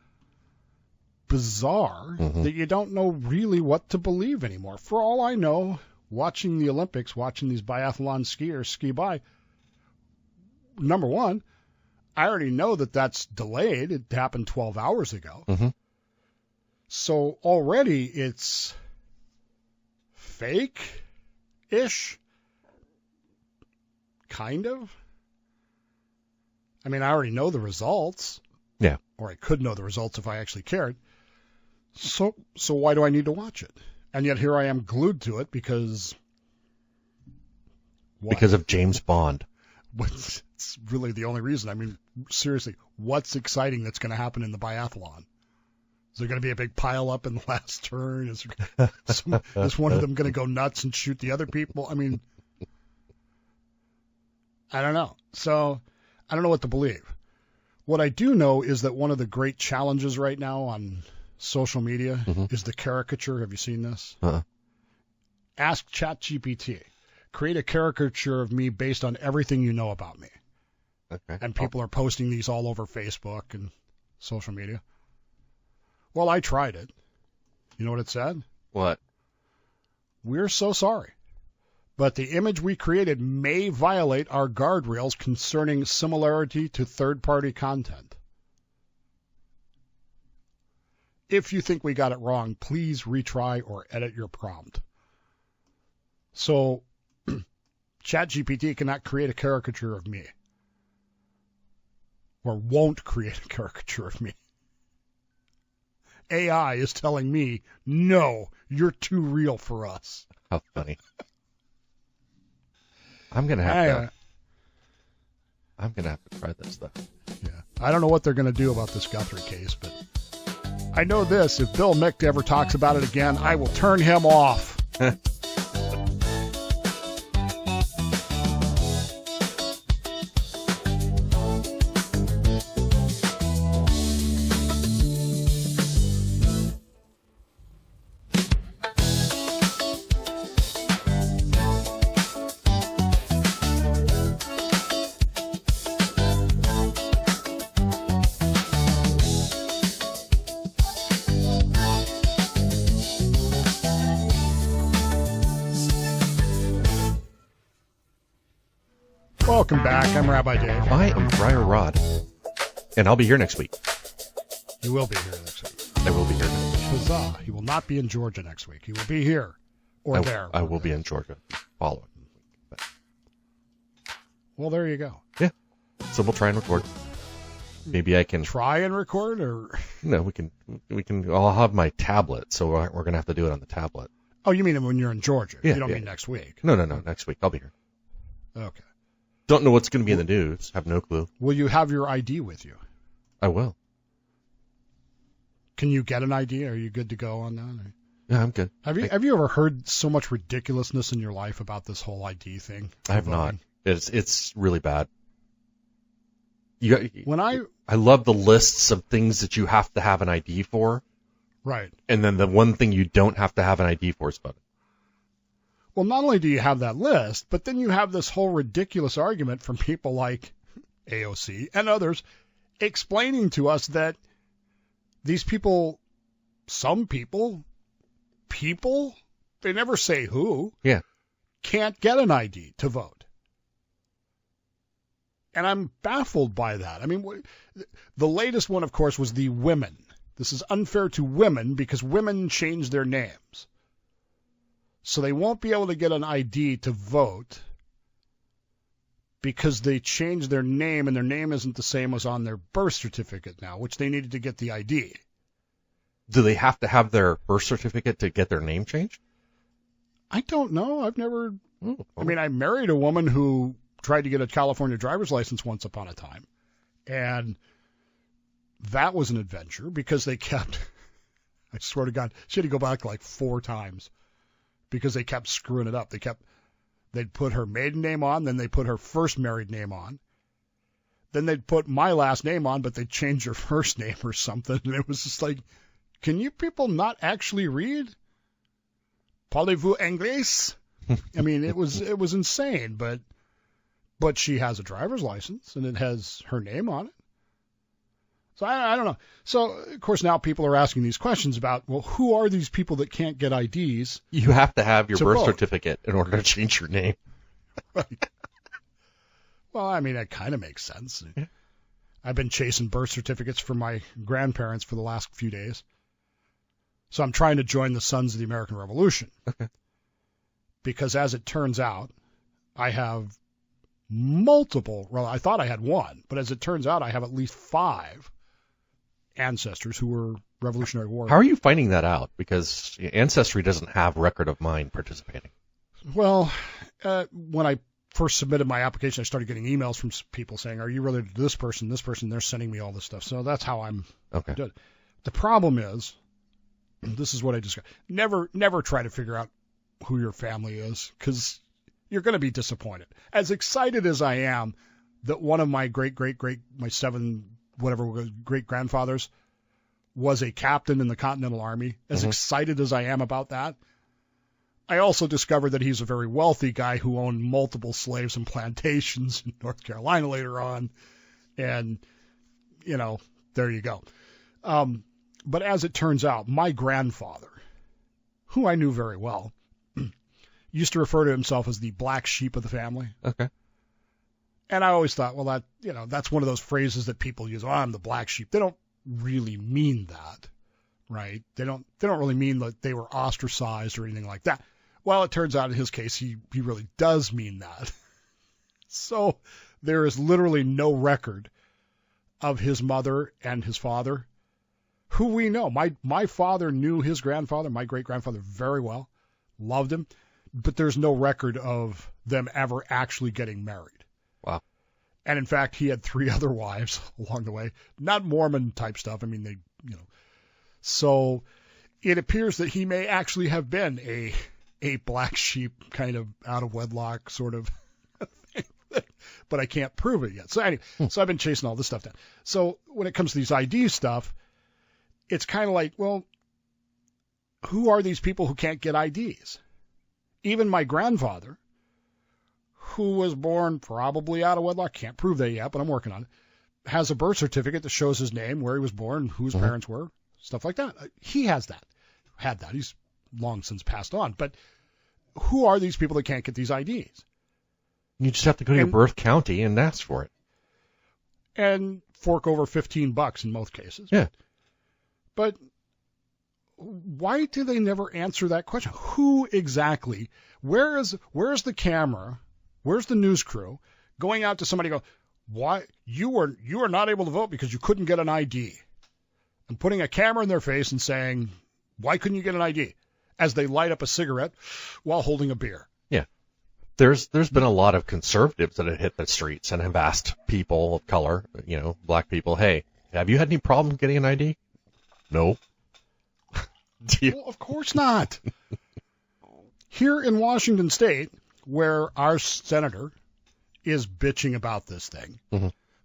Speaker 6: bizarre that you don't know really what to believe anymore. For all I know, watching the Olympics, watching these biathlon skiers ski by, number one, I already know that that's delayed. It happened 12 hours ago.
Speaker 7: Mm-hmm.
Speaker 6: So already it's fake-ish, kind of. I mean, I already know the results.
Speaker 7: Yeah.
Speaker 6: Or I could know the results if I actually cared. So why do I need to watch it? And yet here I am glued to it because... What?
Speaker 7: Because of James Bond.
Speaker 6: It's really the only reason. I mean, seriously, what's exciting that's going to happen in the biathlon? Is there going to be a big pile up in the last turn? Is one of them going to go nuts and shoot the other people? I mean, I don't know. So I don't know what to believe. What I do know is that one of the great challenges right now on social media is the caricature. Have you seen this? Ask ChatGPT. Create a caricature of me based on everything you know about me.
Speaker 7: Okay.
Speaker 6: And people are posting these all over Facebook and social media. Well, I tried it. You know what it said?
Speaker 7: What?
Speaker 6: We're so sorry, but the image we created may violate our guardrails concerning similarity to third-party content. If you think we got it wrong, please retry or edit your prompt. So, ChatGPT cannot create a caricature of me. Or won't create a caricature of me. AI is telling me, no, you're too real for us.
Speaker 7: How funny. I'm gonna have to try this stuff.
Speaker 6: Yeah. I don't know what they're gonna do about this Guthrie case, but I know this, if Bill Mick ever talks about it again, I will turn him off. Welcome back. I'm Rabbi Dave.
Speaker 7: I am Friar Rod, and I'll be here next week.
Speaker 6: You will be here next week.
Speaker 7: I will be here next week.
Speaker 6: Huzzah. He will not be in Georgia next week. He will be here or there.
Speaker 7: I will be in Georgia following. But...
Speaker 6: Well, there you go.
Speaker 7: Yeah. So we'll try and record. Maybe I can
Speaker 6: try and record, or
Speaker 7: no? We can. I'll have my tablet, so we're gonna have to do it on the tablet.
Speaker 6: Oh, you mean when you're in Georgia?
Speaker 7: Yeah,
Speaker 6: you don't
Speaker 7: yeah.
Speaker 6: mean next week?
Speaker 7: No. Next week I'll be here.
Speaker 6: Okay.
Speaker 7: Don't know what's going to be in the news. Have no clue.
Speaker 6: Will you have your ID with you?
Speaker 7: I will.
Speaker 6: Can you get an ID? Are you good to go on that?
Speaker 7: Yeah, I'm good.
Speaker 6: Have you ever heard so much ridiculousness in your life about this whole ID thing?
Speaker 7: I have not. It's really bad. I love the lists of things that you have to have an ID for.
Speaker 6: Right.
Speaker 7: And then the one thing you don't have to have an ID for is voting.
Speaker 6: Well, not only do you have that list, but then you have this whole ridiculous argument from people like AOC and others explaining to us that these people, some people, they never say who, can't get an ID to vote. And I'm baffled by that. I mean, the latest one, of course, was the women. This is unfair to women because women change their names. So they won't be able to get an ID to vote because they changed their name and their name isn't the same as on their birth certificate now, which they needed to get the ID.
Speaker 7: Do they have to have their birth certificate to get their name changed?
Speaker 6: I don't know. I've never... I mean, I married a woman who tried to get a California driver's license once upon a time. And that was an adventure because they kept... I swear to God, she had to go back like 4 times. Because they kept screwing it up. They'd put her maiden name on, then they'd put her first married name on. Then they'd put my last name on, but they'd change her first name or something. And it was just like, can you people not actually read? Parlez-vous anglais? I mean, it was insane, but she has a driver's license and it has her name on it. So I don't know. So, of course, now people are asking these questions about, well, who are these people that can't get IDs?
Speaker 7: You have to have your
Speaker 6: to
Speaker 7: birth
Speaker 6: vote?
Speaker 7: certificate in order to change your name.
Speaker 6: Right. Well, I mean, that kind of makes sense.
Speaker 7: Yeah.
Speaker 6: I've been chasing birth certificates for my grandparents for the last few days. So I'm trying to join the Sons of the American Revolution.
Speaker 7: Okay.
Speaker 6: Because as it turns out, I have multiple, well, I thought I had one, but as it turns out, I have at least 5 ancestors who were Revolutionary War.
Speaker 7: How are you finding that out? Because Ancestry doesn't have record of mine participating.
Speaker 6: Well, when I first submitted my application, I started getting emails from people saying, are you related to this person, this person? They're sending me all this stuff. So that's how I'm doing. The problem is, this is what I discussed. Never try to figure out who your family is, because you're going to be disappointed. As excited as I am that one of my my 7, whatever, great-grandfathers was a captain in the Continental Army, as excited as I am about that, I also discovered that he's a very wealthy guy who owned multiple slaves and plantations in North Carolina later on. And, there you go. But as it turns out, my grandfather, who I knew very well, used to refer to himself as the black sheep of the family.
Speaker 7: Okay.
Speaker 6: And I always thought, well, that's one of those phrases that people use. Oh, I'm the black sheep. They don't really mean that, right? They don't really mean that they were ostracized or anything like that. Well, it turns out in his case, he really does mean that. So there is literally no record of his mother and his father, who we know. My father knew his grandfather, my great-grandfather, very well, loved him, but there's no record of them ever actually getting married.
Speaker 7: Wow.
Speaker 6: And in fact, he had 3 other wives along the way, not Mormon type stuff. I mean, so it appears that he may actually have been a black sheep kind of out of wedlock sort of thing, but I can't prove it yet. So anyway, so I've been chasing all this stuff down. So when it comes to these ID stuff, it's kind of like, well, who are these people who can't get IDs? Even my grandfather, who was born probably out of wedlock, can't prove that yet, but I'm working on it, has a birth certificate that shows his name, where he was born, who his parents were, stuff like that. He has that. Had that. He's long since passed on. But who are these people that can't get these IDs?
Speaker 7: You just have to go to your birth county and ask for it.
Speaker 6: And fork over $15 in most cases.
Speaker 7: Yeah.
Speaker 6: But why do they never answer that question? Who exactly? Where is the camera? Where's the news crew going out to somebody and go, why you are not able to vote because you couldn't get an ID? And putting a camera in their face and saying, why couldn't you get an ID? As they light up a cigarette while holding a beer.
Speaker 7: Yeah. There's been a lot of conservatives that have hit the streets and have asked people of color, black people, hey, have you had any problem getting an ID? No.
Speaker 6: Well, of course not. Here in Washington State, where our senator is bitching about this thing,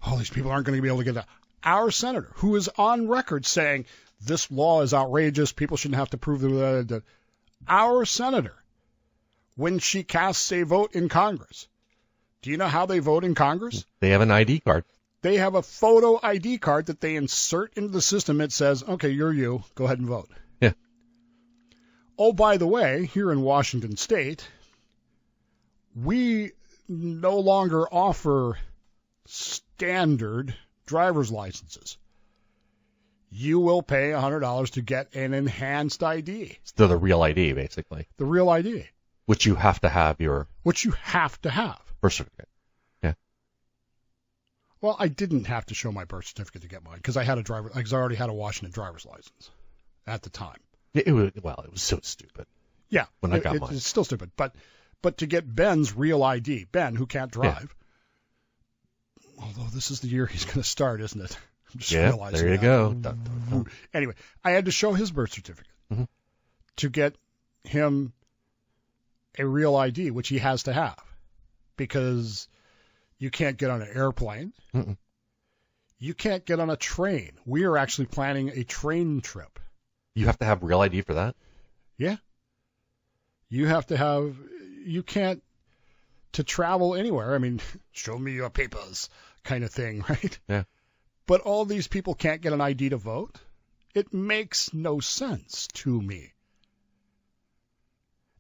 Speaker 6: all these people aren't going to be able to get that. Our senator, who is on record saying this law is outrageous, people shouldn't have to prove that. Our senator, when she casts a vote in Congress, do you know how they vote in Congress?
Speaker 7: They have an ID card.
Speaker 6: They have a photo ID card that they insert into the system. It says, okay, you're you. Go ahead and vote.
Speaker 7: Yeah.
Speaker 6: Oh, by the way, here in Washington State, we no longer offer standard driver's licenses. You will pay $100 to get an enhanced ID.
Speaker 7: So the real ID, basically.
Speaker 6: The real ID.
Speaker 7: Which you have to have your...
Speaker 6: Which you have to have.
Speaker 7: Birth certificate. Yeah.
Speaker 6: Well, I didn't have to show my birth certificate to get mine because I already had a Washington driver's license at the time.
Speaker 7: It was so stupid.
Speaker 6: Yeah.
Speaker 7: When I got mine.
Speaker 6: It's still stupid. But to get Ben's real ID, Ben, who can't drive, although this is the year he's going to start, isn't it? I'm just realizing
Speaker 7: there you
Speaker 6: that.
Speaker 7: go.
Speaker 6: Anyway, I had to show his birth certificate to get him a real ID, which he has to have, because you can't get on an airplane. You can't get on a train. We are actually planning a train trip.
Speaker 7: You have to have real ID for that?
Speaker 6: Yeah. You can't, to travel anywhere, I mean, show me your papers kind of thing, right?
Speaker 7: Yeah.
Speaker 6: but all these people can't get an ID to vote? It makes no sense to me.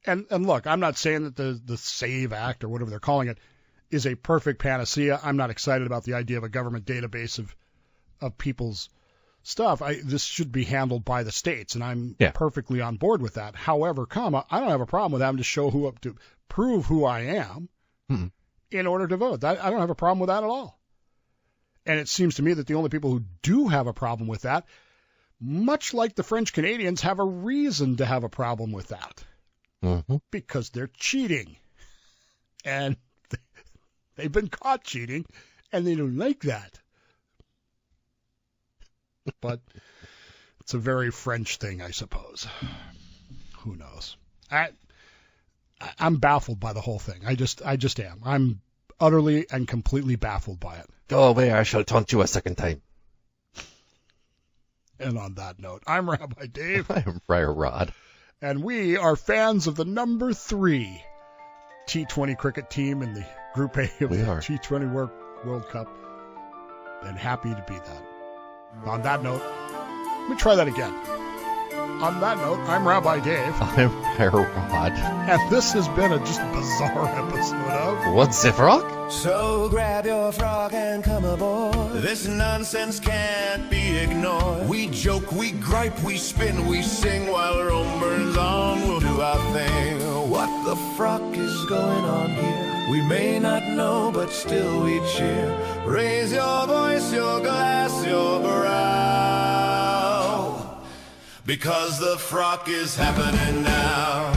Speaker 6: And look, I'm not saying that the SAVE Act or whatever they're calling it is a perfect panacea. I'm not excited about the idea of a government database of people's stuff. This should be handled by the states, and I'm perfectly on board with that. However, I don't have a problem with having to prove who I am in order to vote. I don't have a problem with that at all. And it seems to me that the only people who do have a problem with that, much like the French Canadians, have a reason to have a problem with that. Because they're cheating. And they've been caught cheating, and they don't like that. But it's a very French thing, I suppose. Who knows? I'm baffled by the whole thing. I just am. I'm utterly and completely baffled by it.
Speaker 7: Go away, I shall taunt you a second time.
Speaker 6: And on that note, I'm Rabbi Dave.
Speaker 7: I am Friar Rod.
Speaker 6: And we are fans of the number 3 T20 cricket team in the Group A of the T20 World Cup. And happy to be that. On that note, let me try that again. On that note, I'm Rabbi Dave.
Speaker 7: I'm Friar Rod.
Speaker 6: And this has been a just bizarre episode of
Speaker 7: What's the Frock?
Speaker 8: So grab your frog and come aboard. This nonsense can't be ignored. We joke, we gripe, we spin, we sing while Rome burns on. We'll do our thing. What the frock is going on here? We may not know, but still we cheer. Raise your voice, your glass, your brow, because the frock is happening now.